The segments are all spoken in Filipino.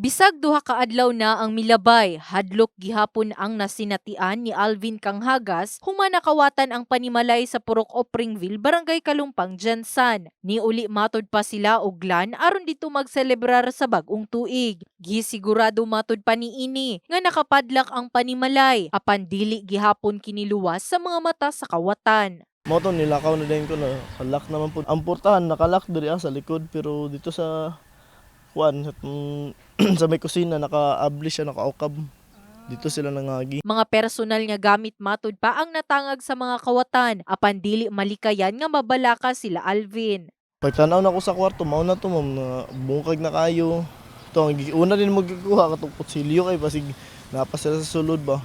Bisag duha ka adlaw na ang milabay, hadlok gihapon ang nasinatian ni Alvin Kanghagas human nakawatan ang panimalay sa Purok Opringville, Barangay Kalumpang, Jensan. Niuli matod pa sila og LAN aron dito magselebrar sa bag-ong tuig. Gisigurado matod pa niini nga nakapadlak ang panimalay apan dili gihapon kiniluwas sa mga mata sa kawatan. Moto nilakaw na din ko na kalak naman po. Ang portahan nakalak diri sa likod pero dito sa sa may kusina naka-abli siya, naka-ukab. Dito sila nangagi. Mga personal nga gamit matod pa ang natangag sa mga kawatan apan dili malikayan nga mabalaka sila Alvin. Pagtanaw na ko sa kwarto, mao na to ma'am, na bungkag na kayo. To ang una din magkuha katong kutsilyo kay basig napa sila sa sulod ba.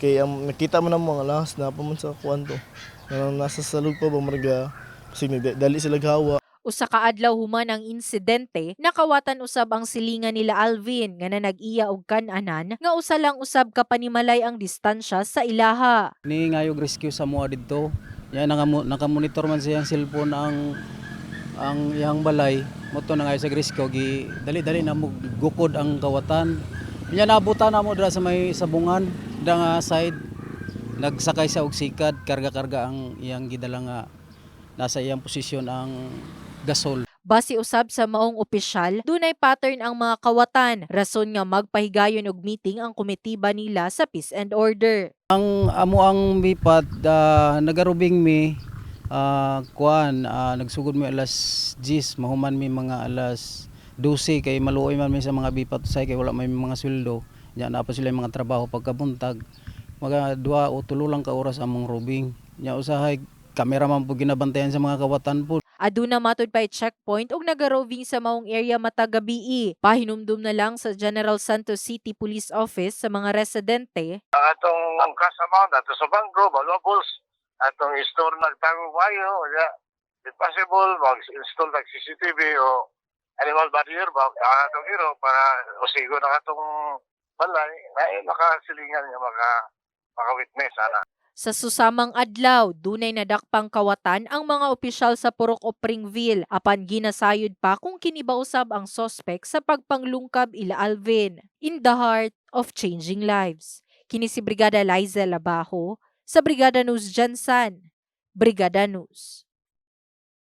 Kay nakita mo na mga lahas na pa man sa kwarto. Nasa salud pa ba marga basig dali sila gawa. Usa ka adlaw human ang insidente, nakawatan usab ang silingan nila Alvin nga na nag-iya og kan-anan nga usa lang usab ka panimalay ang distansya sa ilaha. Ni ngayog rescue sa mua didto. Ya nakamonitor man siyang cellphone ang iyang balay. Moto na ngayo sa rescue gi dali-dali na mo gukod ang kawatan. Nya naabutan na mo dira sa may sabungan da nga side. Nagsakay sa og sikad, karga-karga ang iyang gidala nga nasa iyang posisyon ang gasol. Base usab sa maong opisyal, dunay pattern ang mga kawatan, rason nga magpahigayon og meeting ang komitiba nila sa peace and order. Ang amo ang bipat nagarubing mi nagsugod mi alas 10 mahuman mi mga alas 12 kay maluoy man mi sa mga bipat usay kay wala may mga sweldo. Nya na pa sila mga trabaho pagkabuntag. Mga 2 o 3 lang ka oras among rubing. Nya usahay kameraman po ginabantayan sa mga kawatan po. Aduna matod pa checkpoint ug nagaroving sa maong area matag gabii. Pahinumdum na lang sa General Santos City Police Office sa mga residente. Atong kasama nato sa bangko, valuables, atong store nagtago kayo, if possible, mag-install ng CCTV o animal barrier ba atong hero para usigo na atong balay na makasilingan nga maka-witness ana. Sa susamang adlaw, dunay nadakpang kawatan ang mga opisyal sa Purok Opringville apan ginasayod pa kung kiniba usab ang sospek sa pagpanglungkab ila Alvin. In the heart of changing lives. Kini si Brigada Liza Labajo sa Brigada News Jansan. Brigada News.